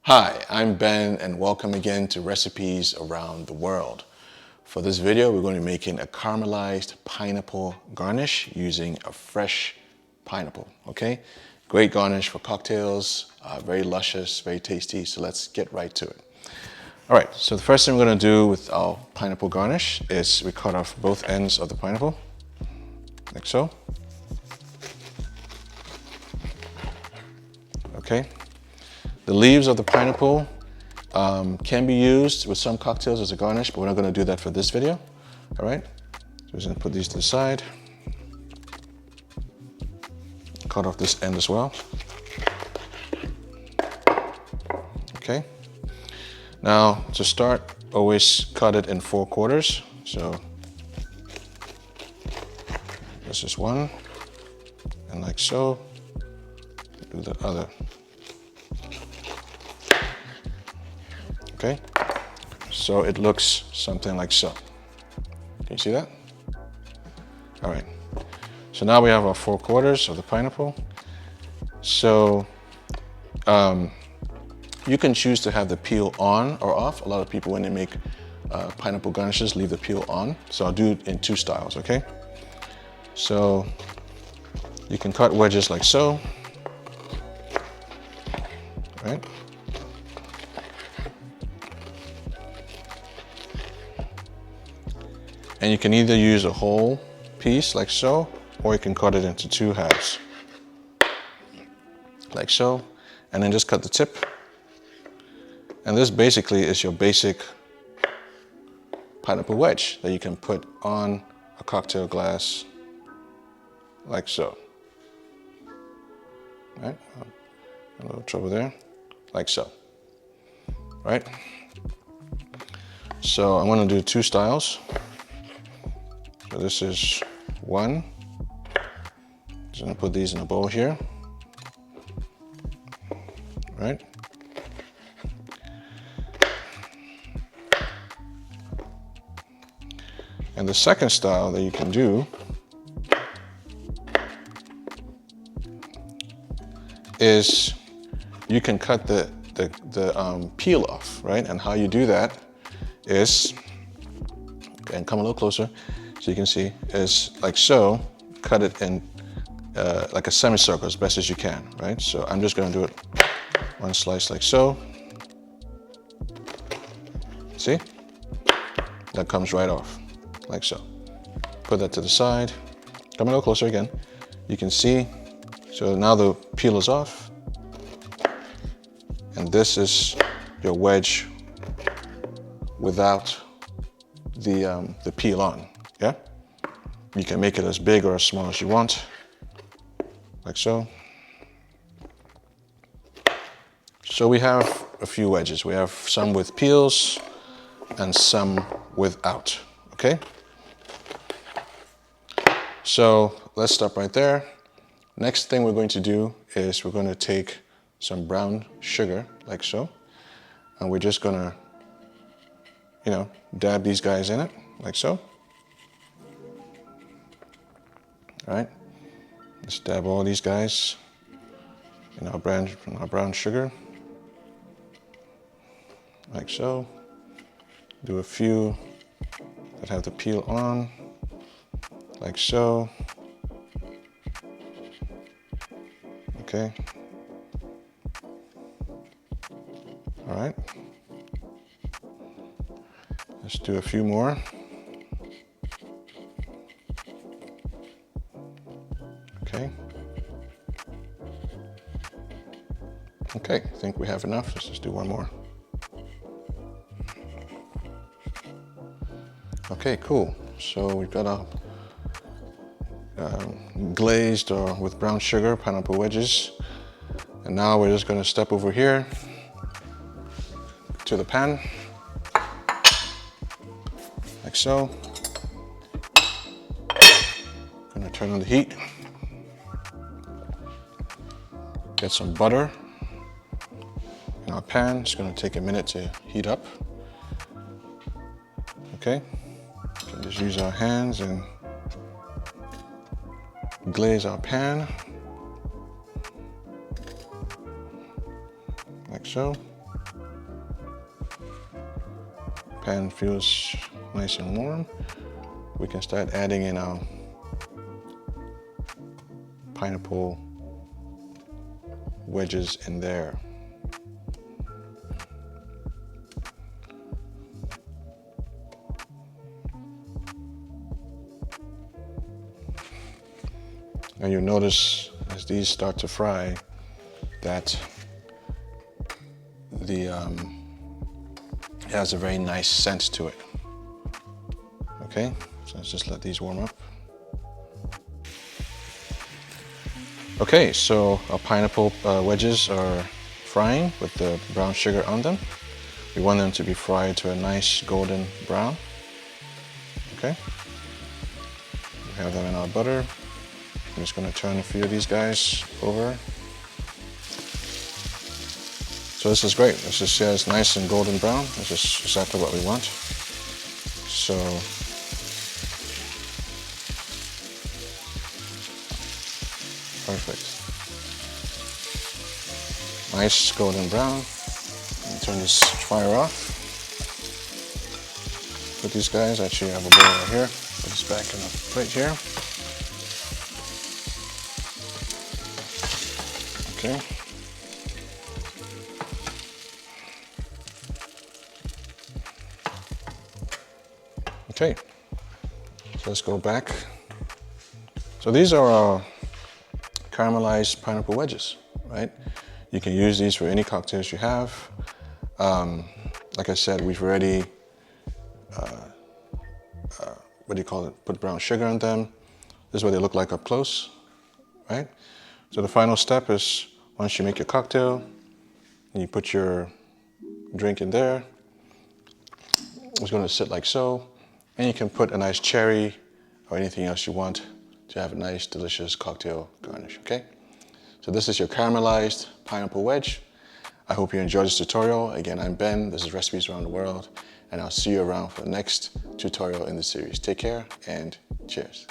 Hi, I'm Ben and welcome again to Recipes Around the World. For this video, we're going to be making a caramelized pineapple garnish using a fresh pineapple, okay? Great garnish for cocktails, very luscious, very tasty, so let's get right to it. All right, so the first thing we're going to do with our pineapple garnish is we cut off both ends of the pineapple, like so. Okay. The leaves of the pineapple can be used with some cocktails as a garnish, but we're not going to do that for this video. All right, so we're going to put these to the side. Cut off this end as well. Okay. Now to start, always cut it in 4 quarters. So this is one, and like so, do the other. Okay, so it looks something like so. Can you see that? All right, so now we have our 4 quarters of the pineapple. So you can choose to have the peel on or off. A lot of people, when they make pineapple garnishes, leave the peel on. So I'll do it in 2 styles, okay? So you can cut wedges like so, right? And you can either use a whole piece like so, or you can cut it into 2 halves, like so, and then just cut the tip. And this basically is your basic pineapple wedge that you can put on a cocktail glass, like so. Right? A little trouble there, like so. Right? So I'm going to do 2 styles. So this is one. Just gonna put these in a bowl here. Right? And the second style that you can do is you can cut the peel off, right? And how you do that is, and come a little closer, so you can see, is like so, cut it in like a semicircle as best as you can, right? So I'm just gonna do it 1 slice like so. See? That comes right off, like so. Put that to the side. Come a little closer again. You can see, so now the peel is off. And this is your wedge without the peel on. Yeah? You can make it as big or as small as you want, like so. So we have a few wedges. We have some with peels and some without, okay? So let's stop right there. Next thing we're going to do is we're going to take some brown sugar, like so, and we're just gonna, dab these guys in it, like so. All right, let's dab all these guys in our brown sugar, like so. Do a few that have the peel on, like so. Okay. All right. Let's do a few more. Okay. Okay, I think we have enough. Let's just do one more. Okay, cool. So we've got our glazed or with brown sugar pineapple wedges. And now we're just gonna step over here to the pan, like so. Gonna turn on the heat. Get some butter in our pan. It's gonna take a minute to heat up. Okay, so just use our hands and glaze our pan, like so. pan feels nice and warm, we can start adding in our pineapple wedges in there. And you'll notice as these start to fry that it has a very nice scent to it. Okay, so let's just let these warm up. Okay, so our pineapple wedges are frying with the brown sugar on them. We want them to be fried to a nice golden brown. Okay, we have them in our butter. I'm just going to turn a few of these guys over. So this is great. This is it's nice and golden brown. This is exactly what we want. So perfect. Nice golden brown. Turn this fire off. Put these guys, actually I have a bowl right here. Put this back in the plate here. Okay. Okay, so let's go back. So these are our caramelized pineapple wedges, right? You can use these for any cocktails you have. Like I said, we've already, put brown sugar on them. This is what they look like up close, right? So the final step is once you make your cocktail, and you put your drink in there, it's going to sit like so, and you can put a nice cherry or anything else you want to have a nice, delicious cocktail garnish, okay? So this is your caramelized pineapple wedge. I hope you enjoyed this tutorial. Again, I'm Ben, this is Recipes Around the World, and I'll see you around for the next tutorial in the series. Take care and cheers.